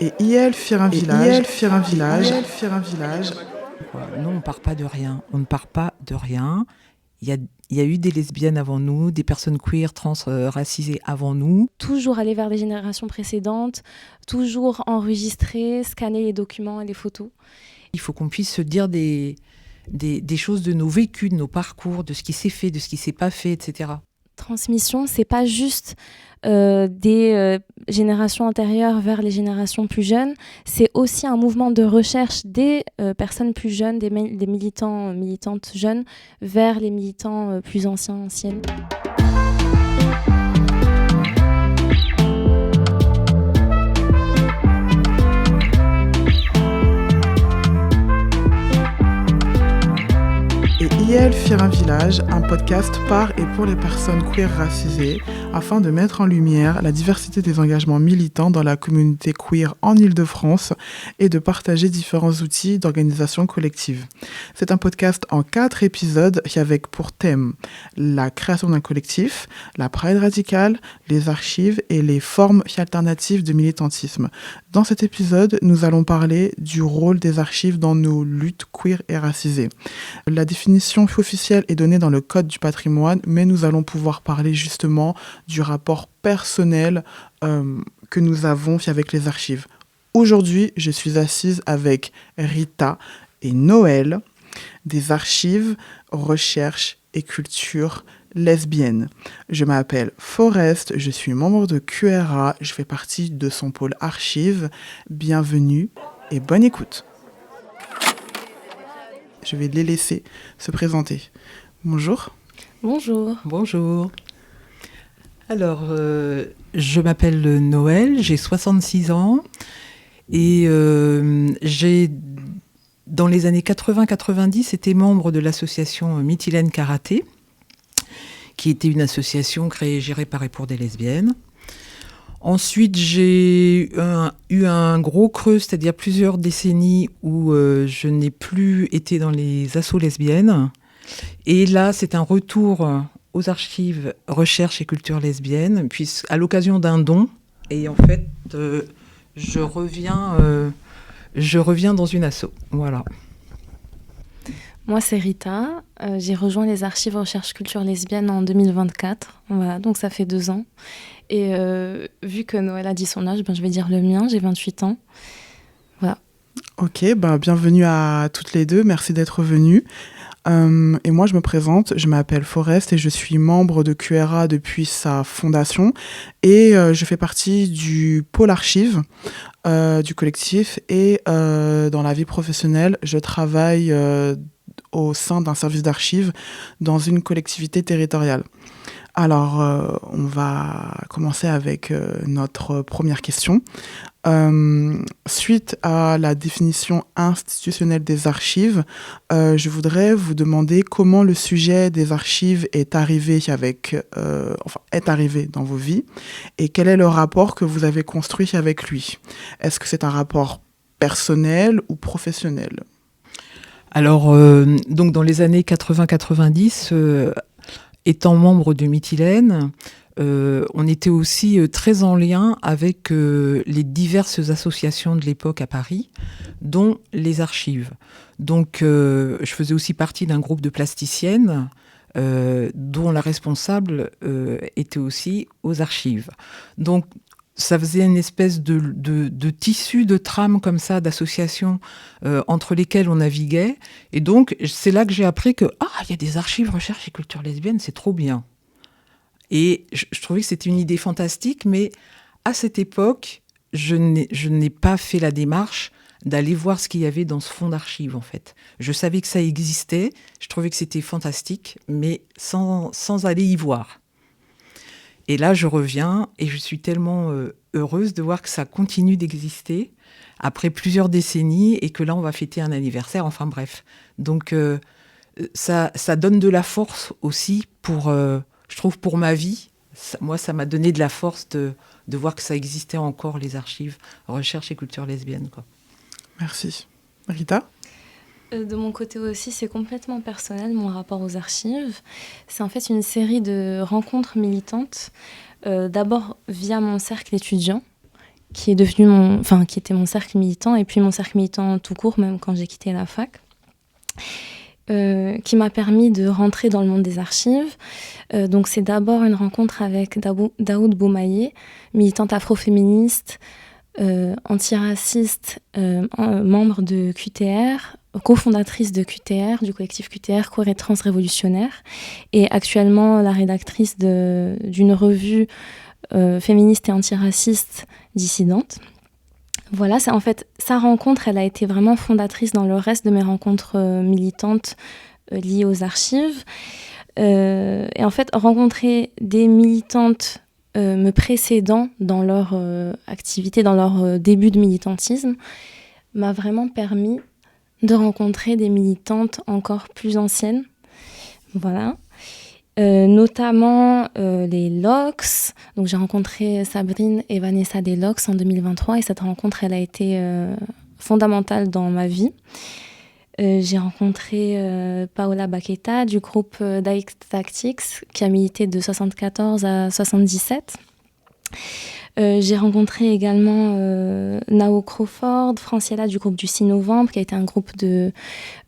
Et IEL firent un village. Nous, on ne part pas de rien. On ne part pas de rien. Il y a eu des lesbiennes avant nous, des personnes queer, trans, racisées avant nous. Toujours aller vers les générations précédentes, toujours enregistrer, scanner les documents et les photos. Il faut qu'on puisse se dire des choses de nos vécus, de nos parcours, de ce qui s'est fait, de ce qui ne s'est pas fait, etc. Transmission, c'est pas juste des générations antérieures vers les générations plus jeunes, c'est aussi un mouvement de recherche des personnes plus jeunes, des militants, militantes jeunes, vers les militants plus anciens, anciennes. Et IEL firent un village, un podcast par et pour les personnes queer racisées, afin de mettre en lumière la diversité des engagements militants dans la communauté queer en Île-de-France et de partager différents outils d'organisation collective. C'est un podcast en 4 épisodes qui avec pour thème la création d'un collectif, la Pride radicale, les archives et les formes alternatives de militantisme. Dans cet épisode, nous allons parler du rôle des archives dans nos luttes queer et racisées. La définition officielle est donnée dans le Code du patrimoine, mais nous allons pouvoir parler justement du rapport personnel que nous avons avec les archives. Aujourd'hui, je suis assise avec Rita et Noël des archives, recherche et culture lesbienne. Je m'appelle Forest, je suis membre de QRA, je fais partie de son pôle archives. Bienvenue et bonne écoute. Je vais les laisser se présenter. Bonjour. Bonjour. Bonjour. Alors, je m'appelle Noël, j'ai 66 ans et j'ai, dans les années 80-90, été membre de l'association Mythylène Karaté, qui était une association créée et gérée par et pour des lesbiennes. Ensuite, j'ai eu un gros creux, c'est-à-dire plusieurs décennies où je n'ai plus été dans les assos lesbiennes. Et là, c'est un retour aux archives recherche et culture lesbienne, à l'occasion d'un don. Et en fait, je reviens dans une asso. Voilà. Moi, c'est Rita. J'ai rejoint les archives recherche culture lesbienne en 2024. Voilà, donc ça fait 2 ans. Et vu que Noël a dit son âge, je vais dire le mien, j'ai 28 ans. Voilà. Ok, bienvenue à toutes les deux, merci d'être venues. Et moi, je me présente, je m'appelle Forest et je suis membre de QRA depuis sa fondation. Et je fais partie du pôle archives du collectif. Et dans la vie professionnelle, je travaille au sein d'un service d'archives dans une collectivité territoriale. Alors, on va commencer avec notre première question. Suite à la définition institutionnelle des archives, je voudrais vous demander comment le sujet des archives est arrivé dans vos vies et quel est le rapport que vous avez construit avec lui. Est-ce que c'est un rapport personnel ou professionnel ? Alors, donc dans les années 80-90, étant membre de Mythylène, on était aussi très en lien avec les diverses associations de l'époque à Paris, dont les archives. Donc, je faisais aussi partie d'un groupe de plasticiennes dont la responsable était aussi aux archives. Donc, ça faisait une espèce de tissu, de trame comme ça, d'associations entre lesquelles on naviguait. Et donc, c'est là que j'ai appris que il y a des archives recherche et culture lesbienne, c'est trop bien. Et je trouvais que c'était une idée fantastique, mais à cette époque, je n'ai pas fait la démarche d'aller voir ce qu'il y avait dans ce fonds d'archives, en fait. Je savais que ça existait, je trouvais que c'était fantastique, mais sans aller y voir. Et là, je reviens et je suis tellement heureuse de voir que ça continue d'exister après plusieurs décennies et que là, on va fêter un anniversaire. Enfin bref. Donc, ça donne de la force aussi je trouve, pour ma vie. Moi, ça m'a donné de la force de voir que ça existait encore, les archives recherche et culture lesbienne, quoi. Merci. Rita ? De mon côté aussi, c'est complètement personnel, mon rapport aux archives. C'est en fait une série de rencontres militantes, d'abord via mon cercle étudiant, qui était mon cercle militant, et puis mon cercle militant tout court, même quand j'ai quitté la fac, qui m'a permis de rentrer dans le monde des archives. Donc c'est d'abord une rencontre avec Daoud Boumaye, militante afroféministe, antiraciste, membre de QTR, cofondatrice de QTR, du collectif QTR, Queer et Trans Révolutionnaire, et actuellement la rédactrice d'une revue féministe et antiraciste dissidente. Voilà, en fait, sa rencontre, elle a été vraiment fondatrice dans le reste de mes rencontres militantes liées aux archives. Et en fait, rencontrer des militantes me précédant dans leur activité, dans leur début de militantisme, m'a vraiment permis de rencontrer des militantes encore plus anciennes. Voilà. Notamment les LOX. Donc j'ai rencontré Sabrine et Vanessa des LOX en 2023 et cette rencontre, elle a été fondamentale dans ma vie. J'ai rencontré Paola Baqueta du groupe Dyke Tactics qui a milité de 74 à 77. J'ai rencontré également Nao Crawford, Franciella du groupe du 6 novembre, qui a été un groupe de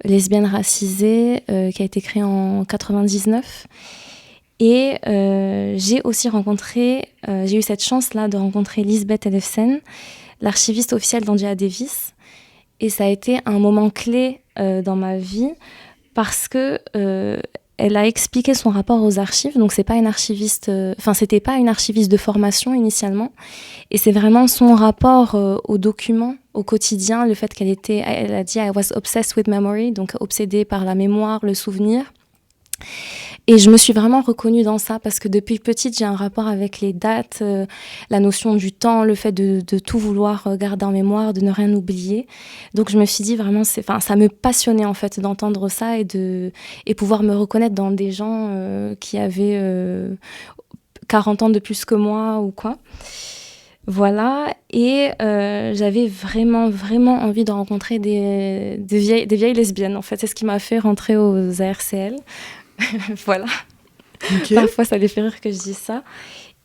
lesbiennes racisées, qui a été créé en 99. Et j'ai aussi j'ai eu cette chance-là de rencontrer Lisbeth Elefsen, l'archiviste officielle d'Angela Davis. Et ça a été un moment clé dans ma vie parce que elle a expliqué son rapport aux archives. Donc c'était pas une archiviste de formation initialement, et c'est vraiment son rapport aux documents, au quotidien, le fait elle a dit I was obsessed with memory, donc obsédée par la mémoire, le souvenir. Et je me suis vraiment reconnue dans ça parce que depuis petite, j'ai un rapport avec les dates, la notion du temps, le fait de tout vouloir garder en mémoire, de ne rien oublier. Donc je me suis dit vraiment, ça me passionnait en fait d'entendre ça et pouvoir me reconnaître dans des gens qui avaient 40 ans de plus que moi ou quoi. Voilà, et j'avais vraiment, vraiment envie de rencontrer des vieilles lesbiennes. En fait, c'est ce qui m'a fait rentrer aux ARCL. Voilà. Okay. Parfois, ça les fait rire que je dise ça.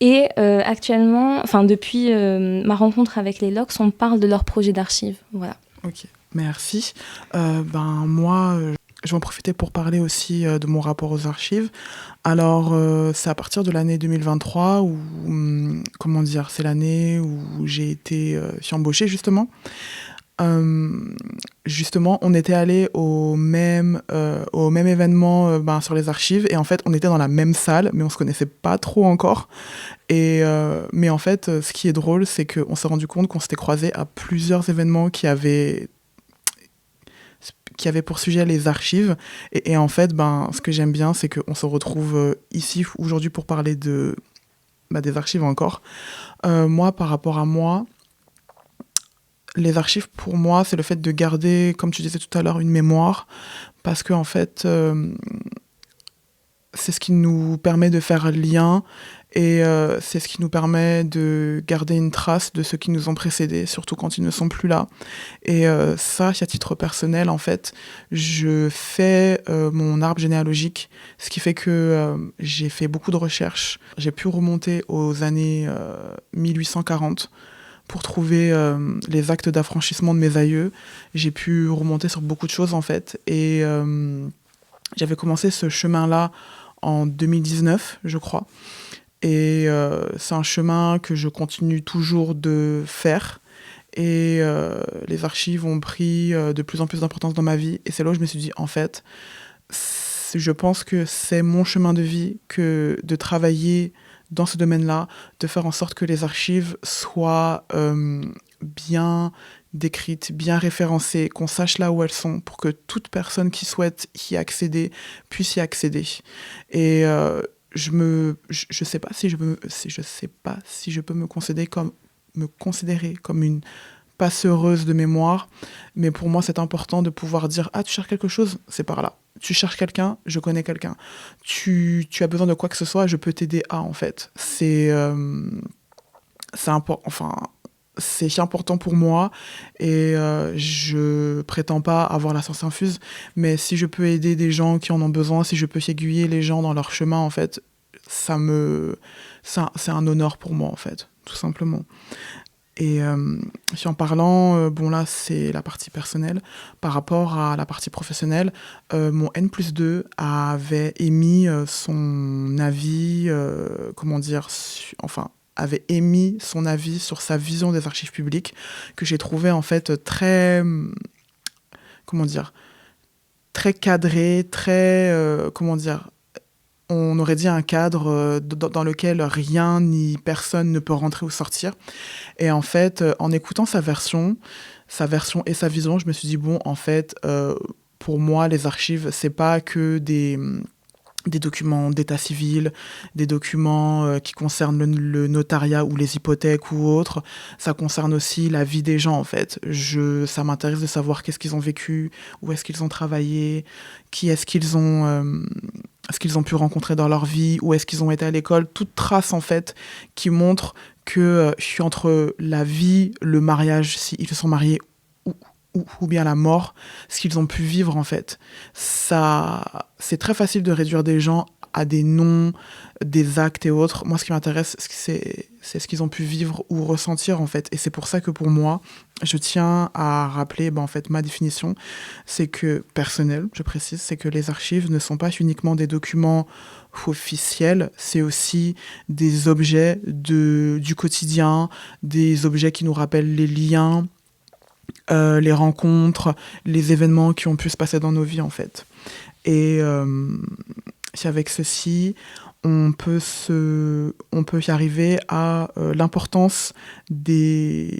Et actuellement, depuis ma rencontre avec les LOX, on parle de leur projet d'archives. Voilà. Ok, merci. Moi, je vais en profiter pour parler aussi de mon rapport aux archives. Alors, c'est à partir de l'année 2023 où, c'est l'année où j'ai été embauchée, justement. Justement, on était allés au même événement sur les archives, et en fait, on était dans la même salle, mais on se connaissait pas trop encore. Et mais en fait, ce qui est drôle, c'est qu'on s'est rendu compte qu'on s'était croisés à plusieurs événements qui avaient pour sujet les archives. Et en fait, ce que j'aime bien, c'est qu'on se retrouve ici aujourd'hui pour parler des archives encore. Moi, par rapport à moi, les archives, pour moi, c'est le fait de garder, comme tu disais tout à l'heure, une mémoire, parce que en fait, c'est ce qui nous permet de faire lien, et c'est ce qui nous permet de garder une trace de ceux qui nous ont précédés, surtout quand ils ne sont plus là. Et ça, à titre personnel, en fait, je fais mon arbre généalogique, ce qui fait que j'ai fait beaucoup de recherches. J'ai pu remonter aux années 1840, pour trouver les actes d'affranchissement de mes aïeux. J'ai pu remonter sur beaucoup de choses, en fait. Et j'avais commencé ce chemin-là en 2019, je crois. Et c'est un chemin que je continue toujours de faire. Et les archives ont pris de plus en plus d'importance dans ma vie. Et c'est là où je me suis dit, en fait, je pense que c'est mon chemin de vie que de travailler dans ce domaine-là, de faire en sorte que les archives soient bien décrites, bien référencées, qu'on sache là où elles sont, pour que toute personne qui souhaite y accéder puisse y accéder. Et je sais pas si je peux me considérer comme une passereuse de mémoire, mais pour moi c'est important de pouvoir dire tu cherches quelque chose, c'est par là. Tu cherches quelqu'un, je connais quelqu'un. Tu as besoin de quoi que ce soit, je peux t'aider à, en fait. C'est important pour moi, et je prétends pas avoir la science infuse, mais si je peux aider des gens qui en ont besoin, si je peux aiguiller les gens dans leur chemin, en fait, c'est un honneur pour moi, en fait, tout simplement. Et si en parlant, bon là c'est la partie personnelle, par rapport à la partie professionnelle, mon N+2 avait émis son avis, avait émis son avis sur sa vision des archives publiques, que j'ai trouvé en fait très, très cadré, très, on aurait dit un cadre dans lequel rien ni personne ne peut rentrer ou sortir. Et en fait, en écoutant sa version et sa vision, je me suis dit, bon, en fait, pour moi, les archives, c'est pas que des documents d'état civil, des documents qui concernent le notariat ou les hypothèques ou autres. Ça concerne aussi la vie des gens, en fait. Ça m'intéresse de savoir qu'est-ce qu'ils ont vécu, où est-ce qu'ils ont travaillé, qui est-ce qu'ils ont pu rencontrer dans leur vie, où est-ce qu'ils ont été à l'école. Toute trace, en fait, qui montre que je suis entre la vie, le mariage, s'ils se sont mariés, ou bien la mort, ce qu'ils ont pu vivre en fait. Ça, c'est très facile de réduire des gens à des noms, des actes et autres. Moi, ce qui m'intéresse, c'est ce qu'ils ont pu vivre ou ressentir en fait. Et c'est pour ça que pour moi, je tiens à rappeler en fait, ma définition, c'est que, personnelle, je précise, c'est que les archives ne sont pas uniquement des documents officiels, c'est aussi des objets du quotidien, des objets qui nous rappellent les liens, les rencontres, les événements qui ont pu se passer dans nos vies en fait. Et si avec ceci, on peut y arriver à l'importance de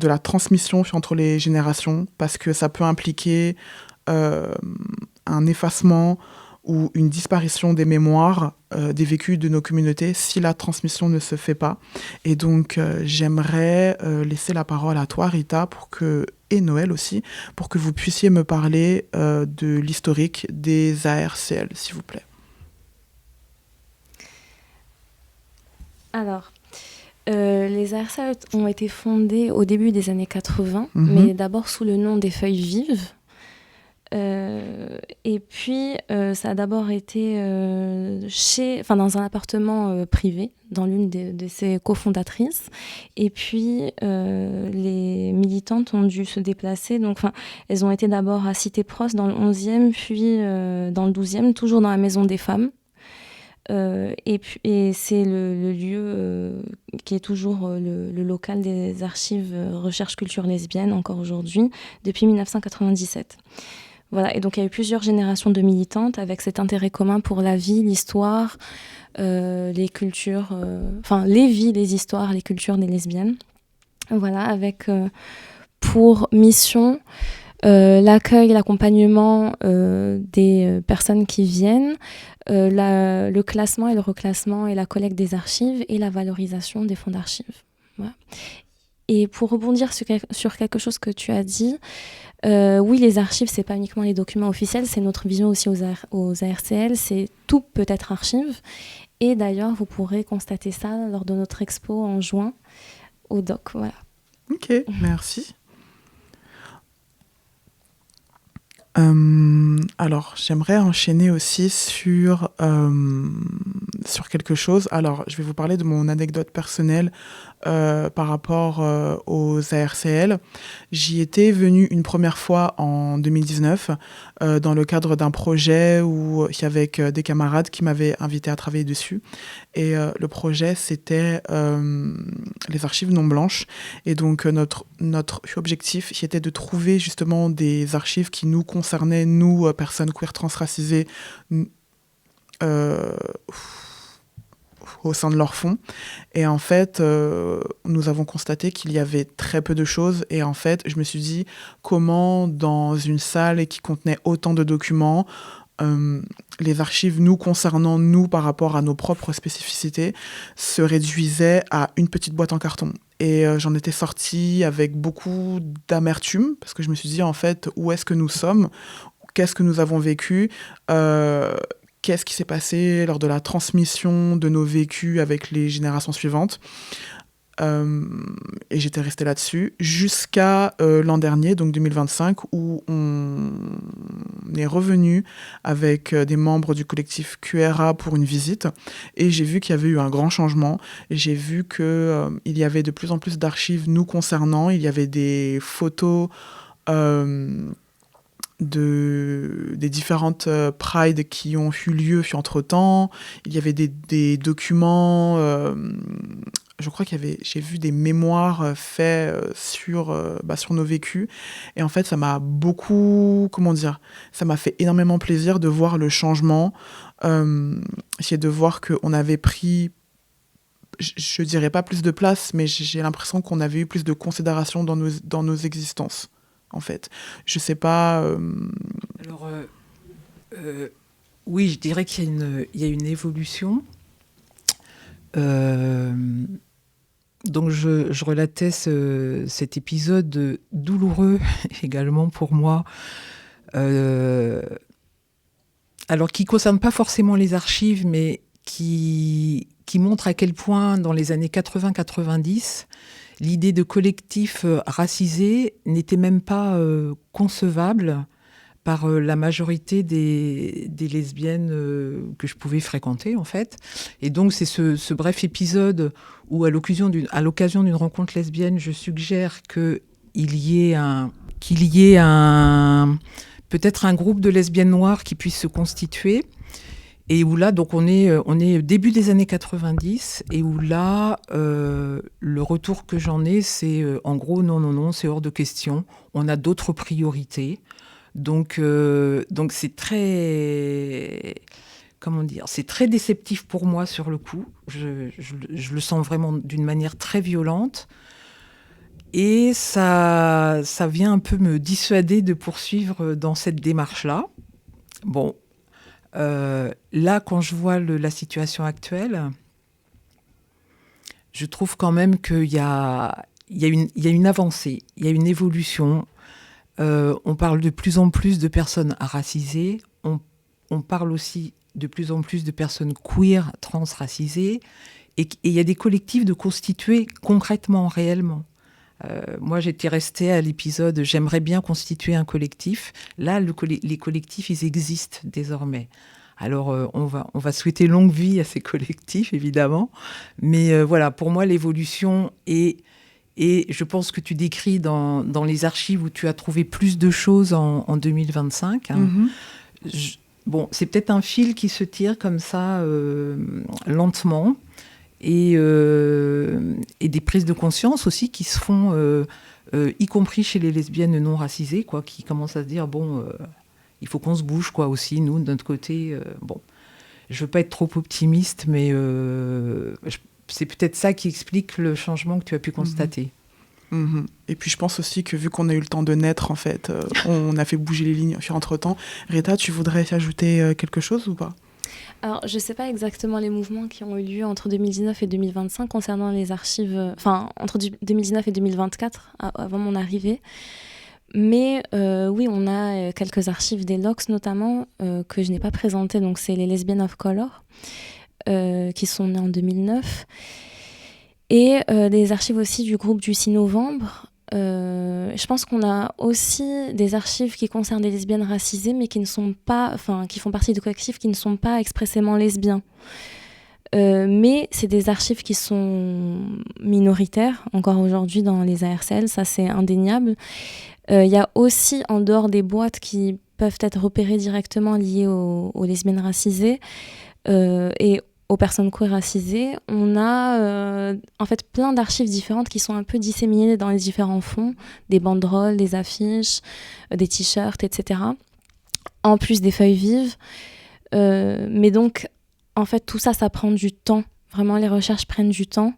la transmission entre les générations, parce que ça peut impliquer un effacement ou une disparition des mémoires, des vécus de nos communautés si la transmission ne se fait pas. Et donc, j'aimerais laisser la parole à toi, Rita, et Noël aussi, pour que vous puissiez me parler de l'historique des ARCL, s'il vous plaît. Alors, les ARCL ont été fondées au début des années 80, mais d'abord sous le nom des Feuilles Vives. Et puis, ça a d'abord été dans un appartement privé, dans l'une de ses cofondatrices. Et puis, les militantes ont dû se déplacer. Donc, elles ont été d'abord à Cité-Prost, dans le 11e, puis dans le 12e, toujours dans la Maison des Femmes. Et c'est le lieu qui est toujours le local des archives Recherche Culture Lesbienne, encore aujourd'hui, depuis 1997. Voilà, et donc il y a eu plusieurs générations de militantes avec cet intérêt commun pour la vie, l'histoire, les cultures, les vies, les histoires, les cultures des lesbiennes. Voilà, avec pour mission l'accueil, l'accompagnement des personnes qui viennent, le classement et le reclassement et la collecte des archives et la valorisation des fonds d'archives. Voilà. Et pour rebondir sur quelque chose que tu as dit, oui, les archives, c'est pas uniquement les documents officiels, c'est notre vision aussi aux ARCL, c'est tout peut être archive. Et d'ailleurs, vous pourrez constater ça lors de notre expo en juin au DOC. Voilà. Ok, merci. Alors, j'aimerais enchaîner aussi sur quelque chose. Alors, je vais vous parler de mon anecdote personnelle par rapport aux ARCL. J'y étais venue une première fois en 2019 dans le cadre d'un projet où il y avait des camarades qui m'avaient invité à travailler dessus. Et le projet, c'était les archives non blanches. Et donc, notre objectif était de trouver justement des archives qui nous concernaient, nous, personnes queer transracisées, au sein de leur fonds. Et en fait, nous avons constaté qu'il y avait très peu de choses. Et en fait, je me suis dit, comment dans une salle qui contenait autant de documents, les archives nous concernant, nous, par rapport à nos propres spécificités, se réduisaient à une petite boîte en carton. Et j'en étais sortie avec beaucoup d'amertume, parce que je me suis dit, en fait, où est-ce que nous sommes ? Qu'est-ce que nous avons vécu ? Qu'est-ce qui s'est passé lors de la transmission de nos vécus avec les générations suivantes ? Et j'étais restée là-dessus jusqu'à l'an dernier, donc 2025, où on est revenu avec des membres du collectif QRA pour une visite et j'ai vu qu'il y avait eu un grand changement. Et j'ai vu qu'il y avait de plus en plus d'archives nous concernant. Il y avait des photos des différentes prides qui ont eu lieu entre-temps. Il y avait des documents, je crois j'ai vu des mémoires faits sur nos vécus. Et en fait, ça m'a beaucoup, ça m'a fait énormément plaisir de voir le changement. C'est de voir qu'on avait pris, je dirais pas plus de place, mais j'ai l'impression qu'on avait eu plus de considération dans nos existences. En fait, je sais pas. Alors, oui, je dirais qu'il y a une évolution. Donc, je relatais cet épisode douloureux également pour moi. Alors, qui concerne pas forcément les archives, mais qui montre à quel point, dans les années 80-90, l'idée de collectif racisé n'était même pas concevable par la majorité des lesbiennes que je pouvais fréquenter, en fait. Et donc, c'est ce bref épisode où, à l'occasion d'une rencontre lesbienne, je suggère qu'il y ait peut-être un groupe de lesbiennes noires qui puisse se constituer. Et où là, donc on est début des années 90, et où là, le retour que j'en ai, c'est en gros, non, c'est hors de question. On a d'autres priorités. Donc c'est très, c'est très déceptif pour moi sur le coup. Je le sens vraiment d'une manière très violente. Et ça vient un peu me dissuader de poursuivre dans cette démarche-là. Bon. Là, quand je vois la situation actuelle, je trouve quand même qu'il y a une avancée, il y a une évolution. On parle de plus en plus de personnes racisées, on parle aussi de plus en plus de personnes queer, trans racisées, et il y a des collectifs de constituer concrètement, réellement. Moi, j'étais restée à l'épisode « J'aimerais bien constituer un collectif ». Là, les collectifs, ils existent désormais. Alors, on va souhaiter longue vie à ces collectifs, évidemment. Mais voilà, pour moi, l'évolution est... Et je pense que tu décris dans les archives où tu as trouvé plus de choses en 2025. Hein. Mm-hmm. Bon, c'est peut-être un fil qui se tire comme ça, lentement. Et des prises de conscience aussi qui se font, y compris chez les lesbiennes non racisées, quoi, qui commencent à se dire, il faut qu'on se bouge, quoi, aussi, nous, de notre côté. Je veux pas être trop optimiste, mais c'est peut-être ça qui explique le changement que tu as pu constater. Mmh. Et puis je pense aussi que vu qu'on a eu le temps de naître, en fait, on a fait bouger les lignes entre-temps. Rita, tu voudrais ajouter quelque chose ou pas ? Alors, je ne sais pas exactement les mouvements qui ont eu lieu entre 2019 et 2025 concernant les archives, entre 2019 et 2024, avant mon arrivée. Mais oui, on a quelques archives des LOX notamment, que je n'ai pas présentées. Donc, c'est les Lesbian of Color, qui sont nées en 2009. Et des archives aussi du groupe du 6 novembre. Je pense qu'on a aussi des archives qui concernent des lesbiennes racisées, mais qui ne sont pas, qui font partie de collectifs qui ne sont pas expressément lesbiens. Mais c'est des archives qui sont minoritaires encore aujourd'hui dans les ARCL, ça c'est indéniable. Il y a aussi, en dehors des boîtes qui peuvent être repérées directement liées aux lesbiennes racisées et aux personnes queer racisées, on a en fait plein d'archives différentes qui sont un peu disséminées dans les différents fonds, des banderoles, des affiches, des t-shirts, etc. En plus des feuilles vives. Mais donc, en fait, tout ça, ça prend du temps. Vraiment, les recherches prennent du temps.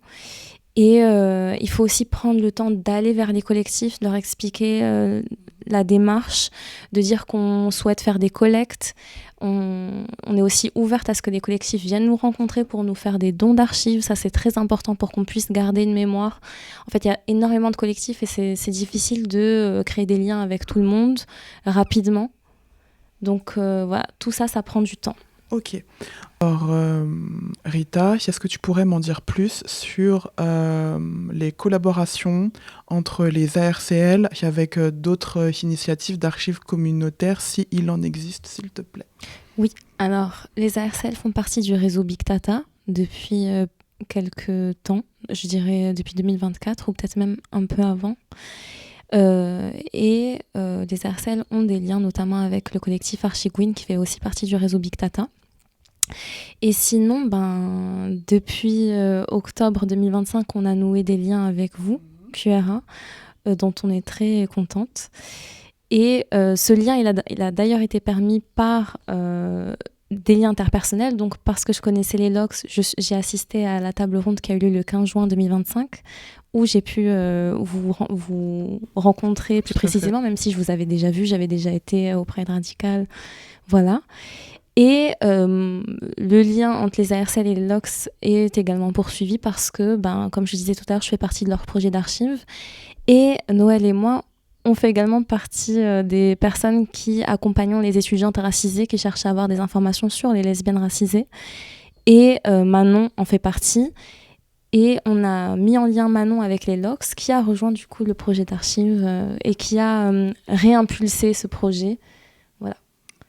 Et il faut aussi prendre le temps d'aller vers les collectifs, de leur expliquer la démarche, de dire qu'on souhaite faire des collectes. On est aussi ouverte à ce que les collectifs viennent nous rencontrer pour nous faire des dons d'archives. Ça, c'est très important pour qu'on puisse garder une mémoire. En fait, il y a énormément de collectifs et c'est difficile de créer des liens avec tout le monde rapidement. Donc voilà, tout ça, ça prend du temps. Ok. Alors, Rita, est-ce que tu pourrais m'en dire plus sur les collaborations entre les ARCL et avec d'autres initiatives d'archives communautaires, si il en existe, s'il te plaît? Oui, alors les ARCL font partie du réseau Big Data depuis quelques temps, je dirais depuis 2024 ou peut-être même un peu avant. Les ARCL ont des liens notamment avec le collectif Archigouin qui fait aussi partie du réseau Big Data. Et sinon, depuis octobre 2025, on a noué des liens avec vous, QRA, dont on est très contente. Et ce lien, il a d'ailleurs été permis par des liens interpersonnels. Donc, parce que je connaissais les LOCS, j'ai assisté à la table ronde qui a eu lieu le 15 juin 2025, où j'ai pu vous rencontrer plus précisément, même si je vous avais déjà vu, j'avais déjà été auprès de Radical. Voilà. Et le lien entre les ARCL et les LOCS est également poursuivi parce que, comme je disais tout à l'heure, je fais partie de leur projet d'archives. Et Noël et moi, on fait également partie des personnes qui accompagnent les étudiantes racisées qui cherchent à avoir des informations sur les lesbiennes racisées. Et Manon en fait partie. Et on a mis en lien Manon avec les LOCS qui a rejoint du coup le projet d'archives et qui a réimpulsé ce projet. Voilà.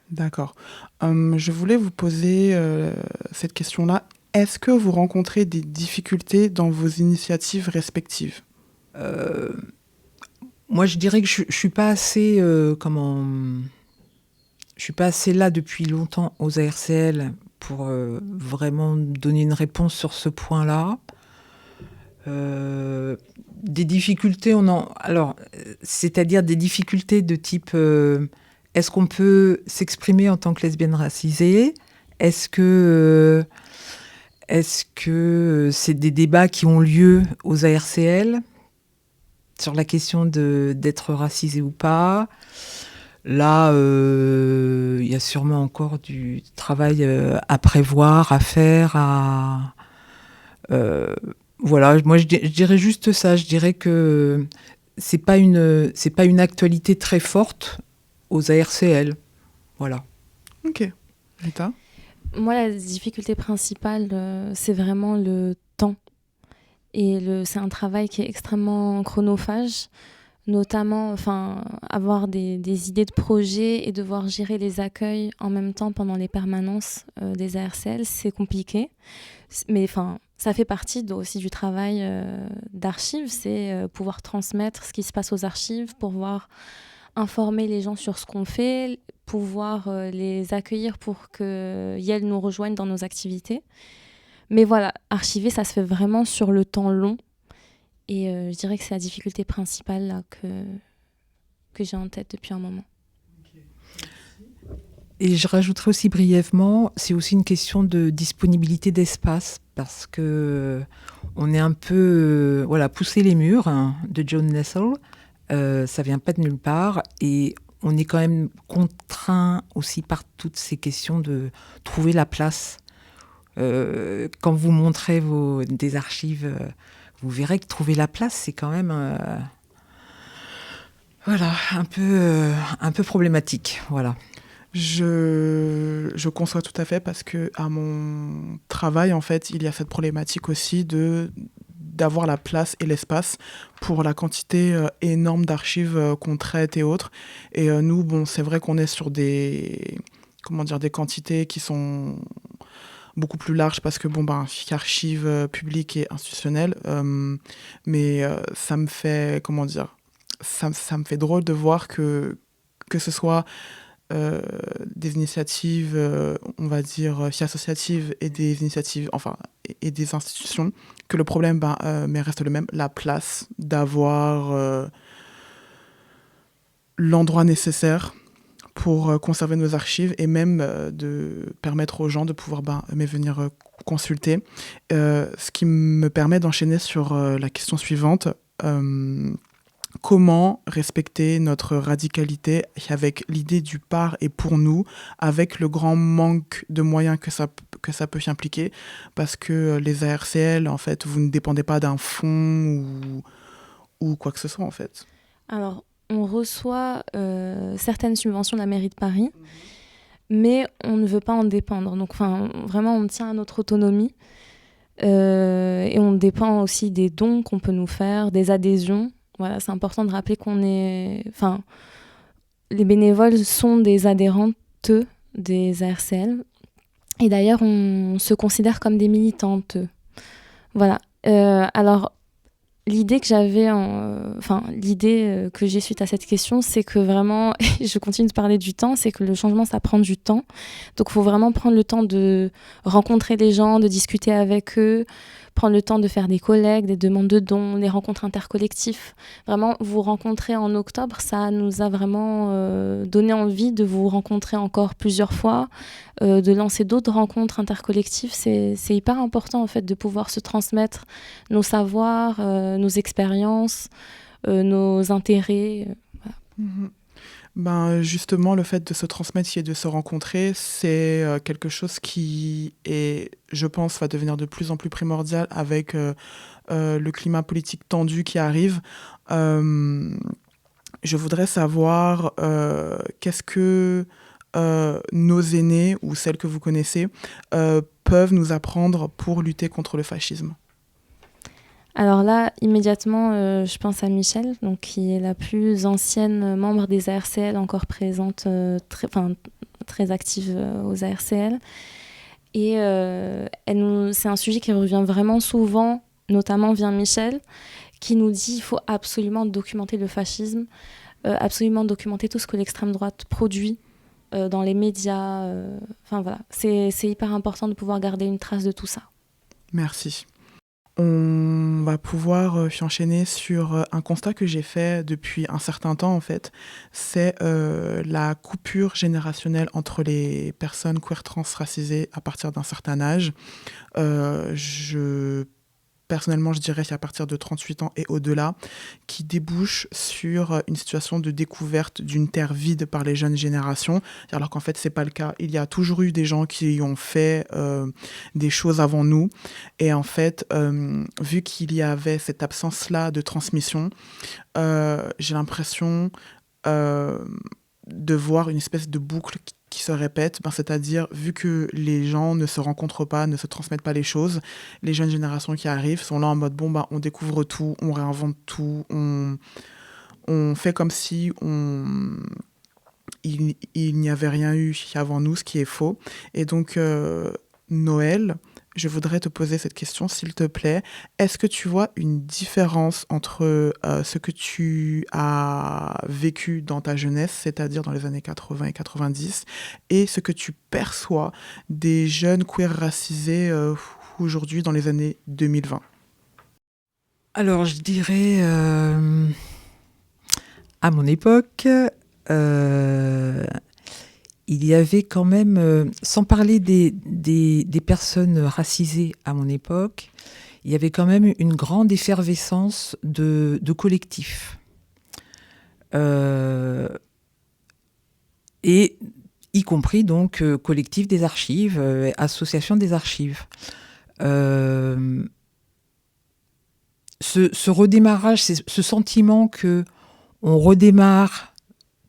D'accord. Je voulais vous poser cette question-là. Est-ce que vous rencontrez des difficultés dans vos initiatives respectives? Moi, je dirais que je suis pas assez, je suis pas assez là depuis longtemps aux ARCL pour vraiment donner une réponse sur ce point-là. Des difficultés, c'est-à-dire des difficultés de type est-ce qu'on peut s'exprimer en tant que lesbienne racisée? Est-ce que c'est des débats qui ont lieu aux ARCL sur la question d'être racisé ou pas? Là, il y a sûrement encore du travail à prévoir, à faire, voilà, moi je dirais juste ça. Je dirais que c'est pas une actualité très forte aux ARCL. Voilà. Ok. Rita? Moi, la difficulté principale, c'est vraiment le temps. Et c'est un travail qui est extrêmement chronophage, notamment avoir des idées de projet et devoir gérer les accueils en même temps pendant les permanences des ARCL, c'est compliqué. Mais ça fait partie aussi du travail d'archives, c'est pouvoir transmettre ce qui se passe aux archives, pouvoir informer les gens sur ce qu'on fait, pouvoir les accueillir pour qu'elles nous rejoignent dans nos activités. Mais voilà, archiver, ça se fait vraiment sur le temps long. Et je dirais que c'est la difficulté principale là, que j'ai en tête depuis un moment. Et je rajouterai aussi brièvement, c'est aussi une question de disponibilité d'espace, parce que on est un peu pousser les murs de John Nessel, ça vient pas de nulle part, et on est quand même contraint aussi par toutes ces questions de trouver la place. Quand vous montrez des archives, vous verrez que trouver la place, c'est quand même un peu problématique. Voilà. Je conçois tout à fait parce que à mon travail, en fait, il y a cette problématique aussi d'avoir la place et l'espace pour la quantité énorme d'archives qu'on traite et autres. Et nous, c'est vrai qu'on est sur des quantités qui sont beaucoup plus larges parce que archives publiques et institutionnelles, mais ça me fait ça me fait drôle de voir que ce soit des initiatives, on va dire, associatives et des initiatives, et des institutions, que le problème mais reste le même, la place d'avoir l'endroit nécessaire pour conserver nos archives et même de permettre aux gens de pouvoir venir consulter. Ce qui me permet d'enchaîner sur la question suivante. Comment respecter notre radicalité avec l'idée du par et pour nous, avec le grand manque de moyens que ça peut impliquer, parce que les ARCL, en fait, vous ne dépendez pas d'un fonds ou quoi que ce soit, en fait. Alors, on reçoit certaines subventions de la mairie de Paris, mais on ne veut pas en dépendre. Donc, vraiment, on tient à notre autonomie. Et on dépend aussi des dons qu'on peut nous faire, des adhésions. Voilà, c'est important de rappeler les bénévoles sont des adhérentes des ARCL. Et d'ailleurs, on se considère comme des militantes. Voilà. Alors, l'idée que j'avais, l'idée que j'ai suite à cette question, c'est que vraiment, je continue de parler du temps, c'est que le changement, ça prend du temps. Donc, il faut vraiment prendre le temps de rencontrer les gens, de discuter avec eux, prendre le temps de faire des collègues, des demandes de dons, des rencontres intercollectives. Vraiment, vous rencontrer en octobre, ça nous a vraiment donné envie de vous rencontrer encore plusieurs fois, de lancer d'autres rencontres intercollectives. C'est hyper important, en fait, de pouvoir se transmettre nos savoirs, nos expériences, nos intérêts. Voilà. Ben, justement, le fait de se transmettre et de se rencontrer, c'est quelque chose qui est, je pense, va devenir de plus en plus primordial avec le climat politique tendu qui arrive. Je voudrais savoir qu'est-ce que nos aînés ou celles que vous connaissez peuvent nous apprendre pour lutter contre le fascisme. Alors là, immédiatement, je pense à Michel, donc, qui est la plus ancienne membre des ARCL, encore présente, très active aux ARCL. Et c'est un sujet qui revient vraiment souvent, notamment via Michel, qui nous dit qu'il faut absolument documenter le fascisme, absolument documenter tout ce que l'extrême droite produit dans les médias. Voilà, c'est hyper important de pouvoir garder une trace de tout ça. Merci. On va pouvoir enchaîner sur un constat que j'ai fait depuis un certain temps, en fait. C'est la coupure générationnelle entre les personnes queer trans racisées à partir d'un certain âge. Personnellement, je dirais qu'à partir de 38 ans et au-delà, qui débouche sur une situation de découverte d'une terre vide par les jeunes générations, alors qu'en fait, c'est pas le cas. Il y a toujours eu des gens qui ont fait des choses avant nous. Et en fait, vu qu'il y avait cette absence-là de transmission, j'ai l'impression de voir une espèce de boucle qui se répète, c'est-à-dire vu que les gens ne se rencontrent pas, ne se transmettent pas les choses, les jeunes générations qui arrivent sont là en mode on découvre tout, on réinvente tout, on fait comme si il n'y avait rien eu avant nous, ce qui est faux. Et donc Noël, je voudrais te poser cette question, s'il te plaît. Est-ce que tu vois une différence entre ce que tu as vécu dans ta jeunesse, c'est-à-dire dans les années 80 et 90, et ce que tu perçois des jeunes queer racisés aujourd'hui dans les années 2020 ? Alors, je dirais, à mon époque, il y avait quand même, sans parler des personnes racisées à mon époque, il y avait quand même une grande effervescence de collectifs. Et y compris donc collectif des archives, association des archives. Ce redémarrage, ce sentiment que on redémarre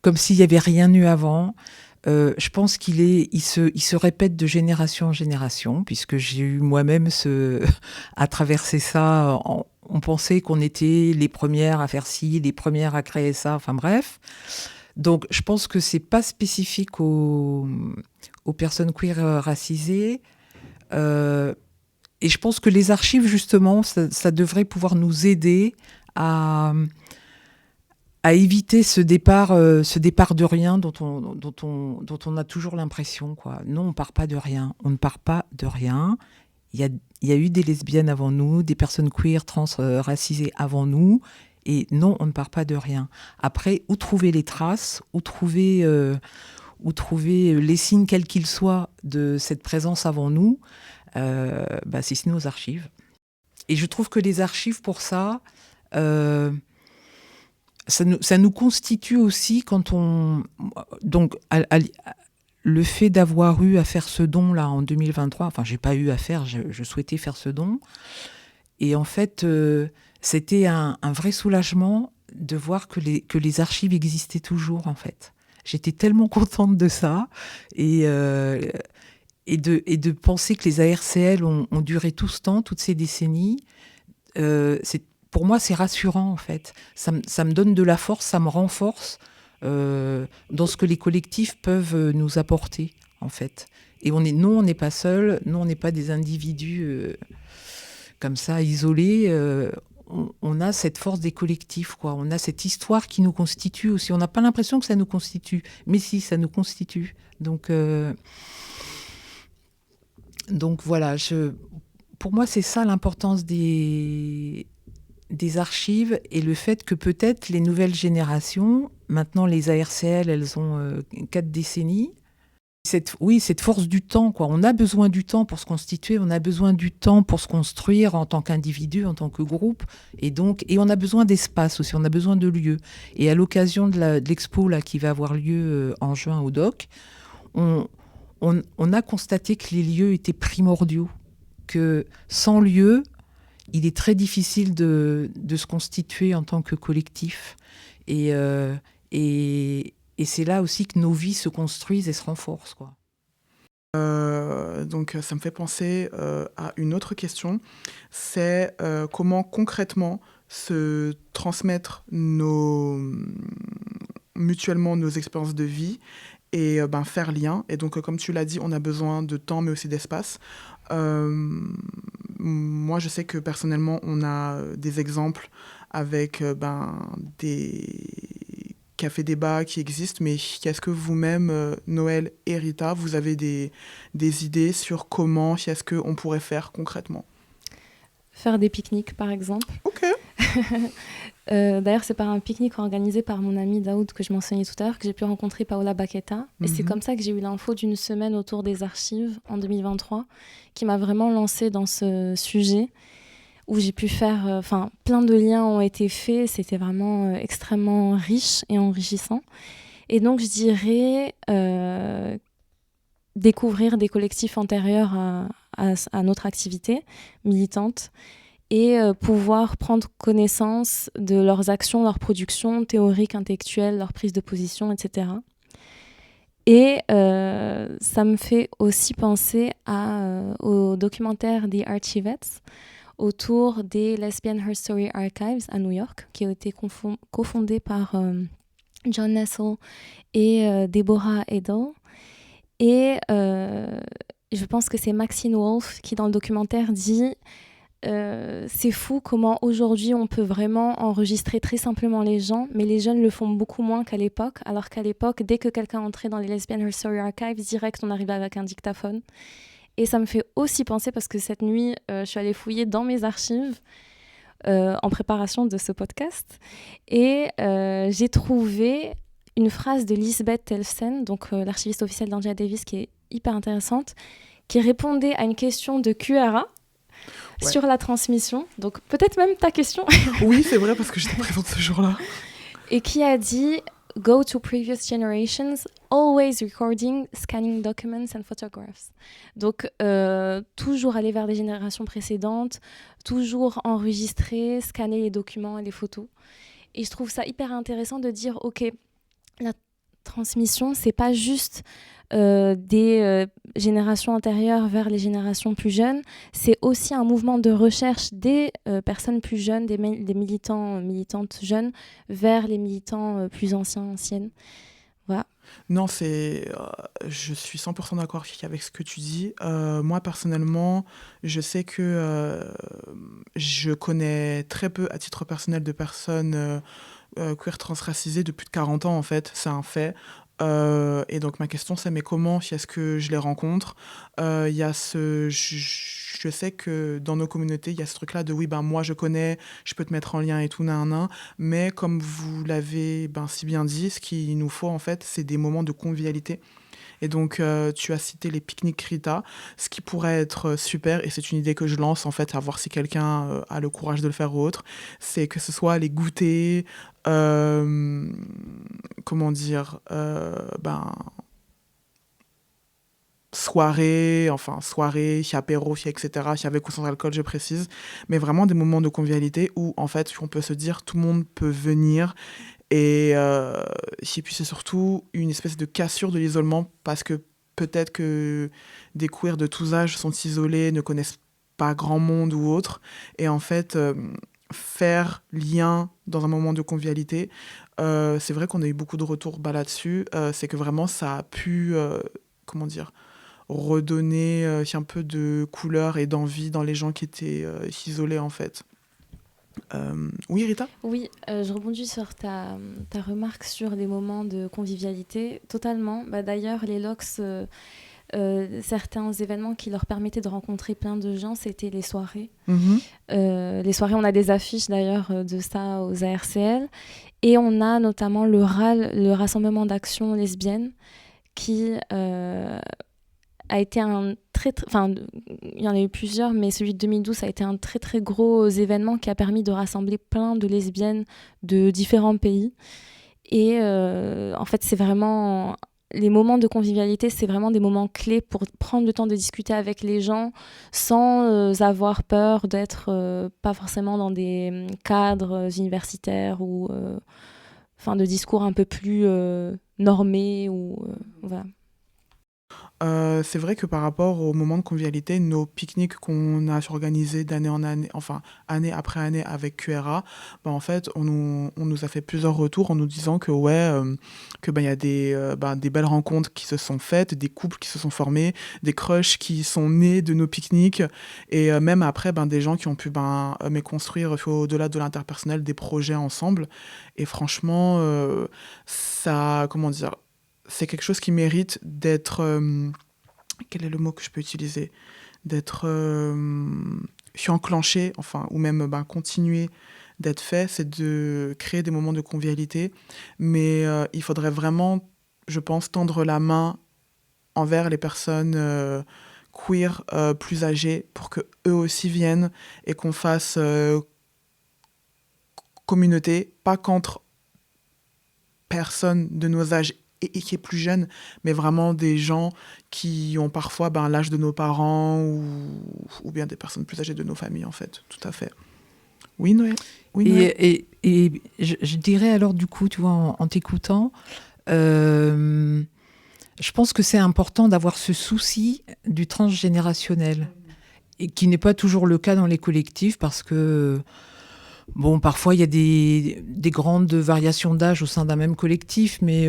comme s'il n'y avait rien eu avant, je pense il se répète de génération en génération, puisque j'ai eu moi-même à traverser ça. On pensait qu'on était les premières à faire ci, les premières à créer ça, enfin bref. Donc je pense que c'est pas spécifique aux personnes queer racisées. Et je pense que les archives, justement, ça devrait pouvoir nous aider à éviter ce départ de rien dont on a toujours l'impression, quoi. Non, on part pas de rien. On ne part pas de rien. Il y a eu des lesbiennes avant nous, des personnes queer, trans, racisées avant nous. Et non, on ne part pas de rien. Après, où trouver les traces, où trouver les signes, quels qu'ils soient, de cette présence avant nous, si ce n'est aux archives. Et je trouve que les archives, pour ça, ça nous constitue aussi quand on... Donc, le fait d'avoir eu à faire ce don-là en 2023, enfin, j'ai pas eu à faire, je souhaitais faire ce don. Et en fait, c'était un vrai soulagement de voir que les archives existaient toujours, en fait. J'étais tellement contente de ça. Et de penser que les ARCL ont duré tout ce temps, toutes ces décennies, pour moi, c'est rassurant, en fait. Ça me donne de la force, ça me renforce dans ce que les collectifs peuvent nous apporter, en fait. Et on n'est pas seuls, nous, on n'est pas des individus comme ça, isolés. On a cette force des collectifs, quoi. On a cette histoire qui nous constitue aussi. On n'a pas l'impression que ça nous constitue, mais si, ça nous constitue. Donc voilà, pour moi, c'est ça l'importance des archives et le fait que peut-être les nouvelles générations, maintenant les ARCL, elles ont 4 décennies, cette force du temps, quoi. On a besoin du temps pour se constituer, on a besoin du temps pour se construire en tant qu'individu, en tant que groupe, et on a besoin d'espace aussi, on a besoin de lieux. Et à l'occasion de l'expo là, qui va avoir lieu en juin au DOC, on a constaté que les lieux étaient primordiaux, que sans lieu, il est très difficile de se constituer en tant que collectif. Et c'est là aussi que nos vies se construisent et se renforcent, quoi. Donc ça me fait penser à une autre question, c'est comment concrètement se transmettre mutuellement nos expériences de vie et faire lien. Et donc comme tu l'as dit, on a besoin de temps mais aussi d'espace. Moi je sais que personnellement on a des exemples avec des cafés-débats qui existent, mais est-ce que vous-même, Noël et Rita, vous avez des idées sur comment est-ce qu'on pourrait faire concrètement? Faire des pique-niques, par exemple. Ok. D'ailleurs, c'est par un pique-nique organisé par mon ami Daoud, que je mentionnais tout à l'heure, que j'ai pu rencontrer Paola Baqueta. Et c'est comme ça que j'ai eu l'info d'une semaine autour des archives en 2023, qui m'a vraiment lancée dans ce sujet, où j'ai pu faire... plein de liens ont été faits. C'était vraiment extrêmement riche et enrichissant. Et donc, je dirais découvrir des collectifs antérieurs à notre activité militante et pouvoir prendre connaissance de leurs actions, leurs productions théoriques, intellectuelles, leur prise de position, etc. Et ça me fait aussi penser au documentaire The Archivettes autour des Lesbian Herstory Archives à New York, qui a été cofondé par John Nessel et Deborah Edel. Et je pense que c'est Maxine Wolf qui, dans le documentaire, dit c'est fou comment aujourd'hui on peut vraiment enregistrer très simplement les gens, mais les jeunes le font beaucoup moins qu'à l'époque, alors qu'à l'époque, dès que quelqu'un entrait dans les Lesbian Herstory Archives, direct on arrivait avec un dictaphone. Et ça me fait aussi penser, parce que cette nuit, je suis allée fouiller dans mes archives en préparation de ce podcast, et j'ai trouvé une phrase de Lisbeth Telfsen, donc l'archiviste officielle d'Angela Davis, qui est hyper intéressante, qui répondait à une question de QRA sur la transmission. Donc peut-être même ta question. Oui, c'est vrai, parce que j'étais présente ce jour-là. Et qui a dit « Go to previous generations, always recording, scanning documents and photographs ». Donc toujours aller vers les générations précédentes, toujours enregistrer, scanner les documents et les photos. Et je trouve ça hyper intéressant de dire « Ok, la transmission, c'est pas juste des générations antérieures vers les générations plus jeunes, c'est aussi un mouvement de recherche des personnes plus jeunes, des militants, militantes jeunes, vers les militants plus anciennes. Voilà. Non, je suis 100% d'accord avec ce que tu dis. Moi, personnellement, je sais que je connais très peu, à titre personnel, de personnes queer transracisées de plus de 40 ans, en fait. C'est un fait. Et donc, ma question, c'est mais comment est-ce que je les rencontre? Je sais que dans nos communautés, il y a ce truc-là de oui, moi, je connais, je peux te mettre en lien et tout, mais comme vous l'avez si bien dit, ce qu'il nous faut, en fait, c'est des moments de convivialité. Et donc, tu as cité les pique-niques Rita, ce qui pourrait être super, et c'est une idée que je lance, en fait, à voir si quelqu'un a le courage de le faire ou autre, c'est que ce soit les goûters, comment dire, soirée, apéro, etc., avec ou sans alcool, je précise, mais vraiment des moments de convivialité où, en fait, on peut se dire, tout le monde peut venir Et puis c'est surtout une espèce de cassure de l'isolement parce que peut-être que des queers de tous âges sont isolés, ne connaissent pas grand monde ou autre. Et en fait, faire lien dans un moment de convivialité, c'est vrai qu'on a eu beaucoup de retours là-dessus. C'est que vraiment, ça a pu, redonner un peu de couleur et d'envie dans les gens qui étaient isolés, en fait. Oui, Rita ? Oui, je rebondis sur ta remarque sur les moments de convivialité. Totalement. D'ailleurs, les LOX, certains événements qui leur permettaient de rencontrer plein de gens, c'était les soirées. Les soirées, on a des affiches d'ailleurs de ça aux ARCL. Et on a notamment le RAL, le Rassemblement d'Action Lesbienne, qui a été il y en a eu plusieurs, mais celui de 2012 a été un très très gros événement qui a permis de rassembler plein de lesbiennes de différents pays. Et en fait, c'est vraiment... Les moments de convivialité, c'est vraiment des moments clés pour prendre le temps de discuter avec les gens sans avoir peur d'être pas forcément dans des cadres universitaires ou de discours un peu plus normés. Voilà. C'est vrai que par rapport au moment de convivialité, nos pique-niques qu'on a organisés d'année en année, enfin année après année avec QRA, en fait, on nous a fait plusieurs retours en nous disant que il y a des belles rencontres qui se sont faites, des couples qui se sont formés, des crushs qui sont nés de nos pique-niques, et même après, des gens qui ont pu construire au-delà de l'interpersonnel des projets ensemble. Et franchement, ça, comment dire, c'est quelque chose qui mérite d'être... quel est le mot que je peux utiliser ? D'être enclenché, ou même continuer d'être fait, c'est de créer des moments de convivialité. Mais il faudrait vraiment, je pense, tendre la main envers les personnes queer plus âgées pour qu'eux aussi viennent et qu'on fasse communauté, pas qu'entre personnes de nos âges et qui est plus jeune, mais vraiment des gens qui ont parfois l'âge de nos parents ou bien des personnes plus âgées de nos familles, en fait. Tout à fait. Oui, Noé. Et je dirais alors, du coup, tu vois, en t'écoutant, je pense que c'est important d'avoir ce souci du transgénérationnel, et qui n'est pas toujours le cas dans les collectifs, parce que parfois, il y a des grandes variations d'âge au sein d'un même collectif, mais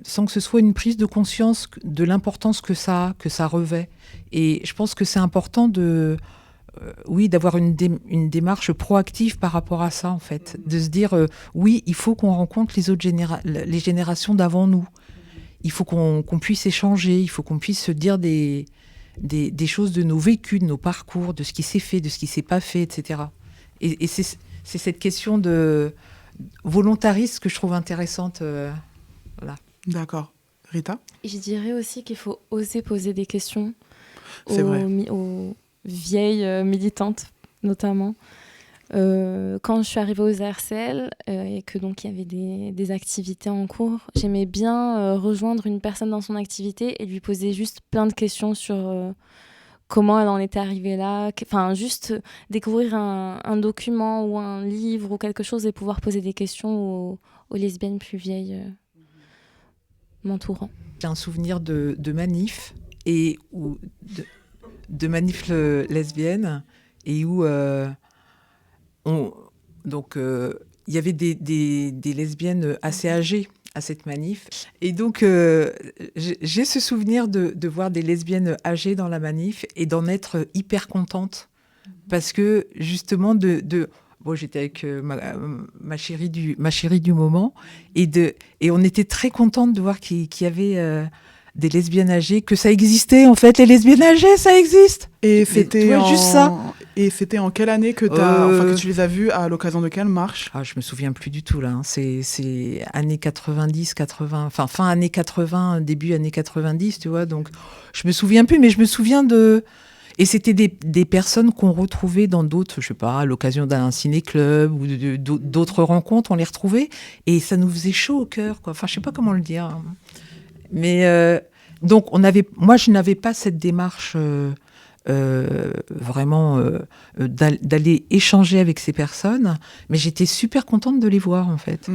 sans que ce soit une prise de conscience de l'importance que ça revêt. Et je pense que c'est important d'avoir une démarche proactive par rapport à ça, en fait. De se dire, oui, il faut qu'on rencontre les générations d'avant nous. Il faut qu'on puisse échanger, il faut qu'on puisse se dire des choses de nos vécus, de nos parcours, de ce qui s'est fait, de ce qui s'est pas fait, etc. Et c'est cette question de volontarisme que je trouve intéressante. Voilà. D'accord. Rita ? Je dirais aussi qu'il faut oser poser des questions aux vieilles militantes, notamment. Quand je suis arrivée aux ARCL et que donc il y avait des activités en cours, j'aimais bien rejoindre une personne dans son activité et lui poser juste plein de questions sur... comment elle en était arrivée là, juste découvrir un document ou un livre ou quelque chose et pouvoir poser des questions aux lesbiennes plus vieilles m'entourant. J'ai un souvenir de manifs ou de manifs lesbiennes et où il y avait des lesbiennes assez âgées à cette manif. Et donc, j'ai ce souvenir de voir des lesbiennes âgées dans la manif et d'en être hyper contente. Parce que, justement, j'étais avec ma chérie du moment et on était très contente de voir qu'il y avait des lesbiennes âgées, que ça existait, en fait. Les lesbiennes âgées, ça existe. Et c'était juste ça. Et c'était en quelle année que tu les as vues, à l'occasion de quelle marche ? Je me souviens plus du tout, là. Hein. C'est années 90, 80, fin années 80, début années 90, tu vois. Donc, je me souviens plus, mais je me souviens de... Et c'était des personnes qu'on retrouvait dans d'autres, je sais pas, à l'occasion d'un ciné-club ou d'autres rencontres, on les retrouvait. Et ça nous faisait chaud au cœur, quoi. Je sais pas comment le dire. Mais donc, moi, je n'avais pas cette démarche... vraiment d'aller échanger avec ces personnes, mais j'étais super contente de les voir, en fait.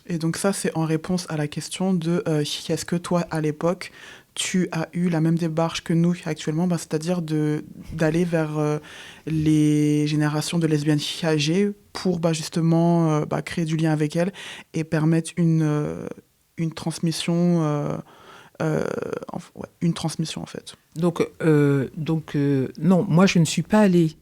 Et donc ça, c'est en réponse à la question de est-ce que toi, à l'époque, tu as eu la même démarche que nous actuellement, c'est-à-dire d'aller vers les générations de lesbiennes âgées pour justement créer du lien avec elles et permettre une transmission, une transmission en fait. Donc non, moi je ne suis pas allée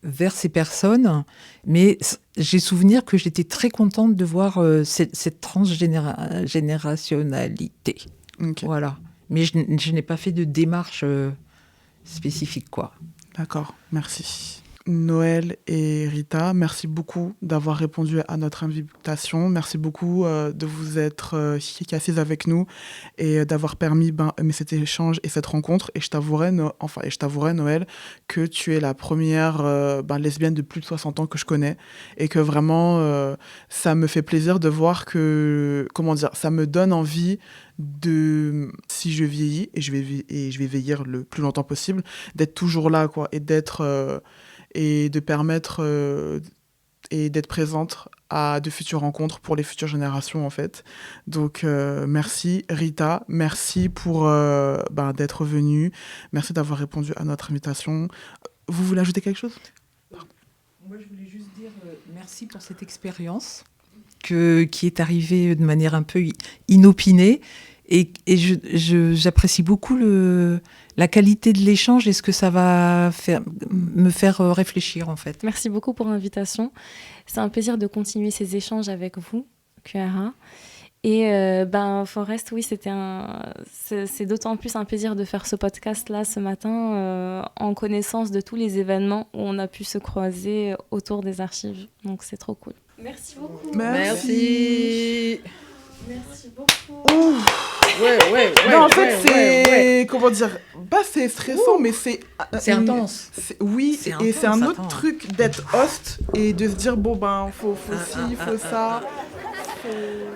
vers ces personnes, mais j'ai souvenir que j'étais très contente de voir cette transgénérationnalité. Okay. Voilà. Mais je n'ai pas fait de démarche spécifique, quoi. D'accord, merci. Noël et Rita, merci beaucoup d'avoir répondu à notre invitation. Merci beaucoup de vous être assises avec nous et d'avoir permis cet échange et cette rencontre. Et je t'avouerai, Noël, que tu es la première lesbienne de plus de 60 ans que je connais et que vraiment, ça me fait plaisir de voir que, ça me donne envie de, si je vieillis, et je vais vieillir le plus longtemps possible, d'être toujours là, quoi, et d'être... et de permettre et d'être présente à de futures rencontres pour les futures générations, en fait. Donc, merci Rita, merci pour d'être venue, merci d'avoir répondu à notre invitation. Vous voulez ajouter quelque chose ? Moi, je voulais juste dire merci pour cette expérience qui est arrivée de manière un peu inopinée. Et j'apprécie beaucoup la qualité de l'échange et ce que ça va me faire réfléchir, en fait. Merci beaucoup pour l'invitation. C'est un plaisir de continuer ces échanges avec vous, QRA. Et Forest, oui, c'est d'autant plus un plaisir de faire ce podcast-là ce matin en connaissance de tous les événements où on a pu se croiser autour des archives. Donc, c'est trop cool. Merci beaucoup. Merci. Merci beaucoup. Ouais. Non, en fait, c'est... Comment dire ? C'est stressant, mais c'est... C'est intense. Oui, c'est et intense, c'est un autre truc d'être host et de se dire, faut ci, faut ça...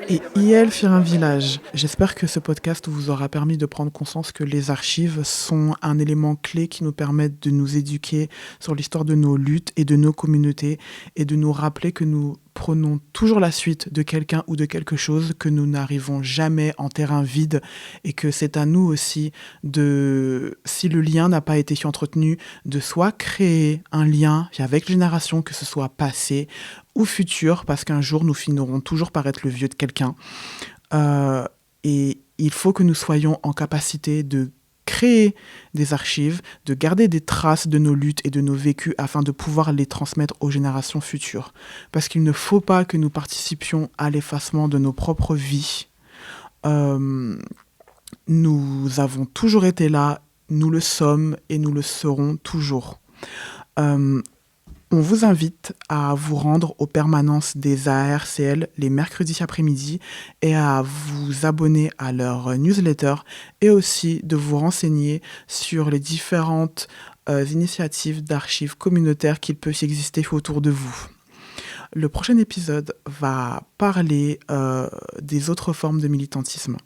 Et IEL Fuir un village. J'espère que ce podcast vous aura permis de prendre conscience que les archives sont un élément clé qui nous permettent de nous éduquer sur l'histoire de nos luttes et de nos communautés et de nous rappeler que nous prenons toujours la suite de quelqu'un ou de quelque chose, que nous n'arrivons jamais en terrain vide et que c'est à nous aussi si le lien n'a pas été entretenu, de soit créer un lien avec les générations, que ce soit passé ou futur, parce qu'un jour nous finirons toujours par être le vieux de quelqu'un. Et il faut que nous soyons en capacité de créer des archives, de garder des traces de nos luttes et de nos vécus afin de pouvoir les transmettre aux générations futures. Parce qu'il ne faut pas que nous participions à l'effacement de nos propres vies. Nous avons toujours été là, nous le sommes et nous le serons toujours. On vous invite à vous rendre aux permanences des ARCL les mercredis après-midi et à vous abonner à leur newsletter et aussi de vous renseigner sur les différentes initiatives d'archives communautaires qu'il peut exister autour de vous. Le prochain épisode va parler des autres formes de militantisme.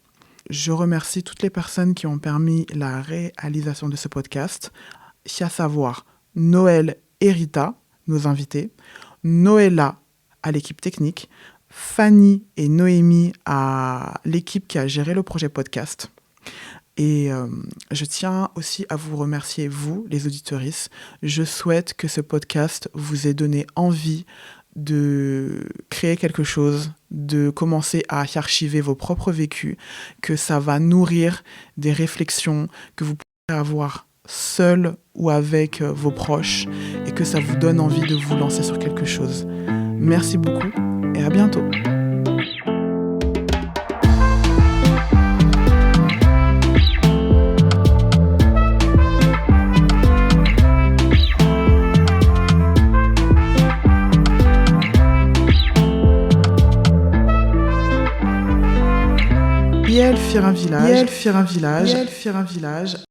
Je remercie toutes les personnes qui ont permis la réalisation de ce podcast, à savoir Noël et Rita, nos invités, Noëlla à l'équipe technique, Fanny et Noémie à l'équipe qui a géré le projet podcast. Et je tiens aussi à vous remercier, vous, les auditeuristes. Je souhaite que ce podcast vous ait donné envie de créer quelque chose, de commencer à archiver vos propres vécus, que ça va nourrir des réflexions que vous pourrez avoir seul ou avec vos proches et que ça vous donne envie de vous lancer sur quelque chose. Merci beaucoup et à bientôt. IEL Fuir un village.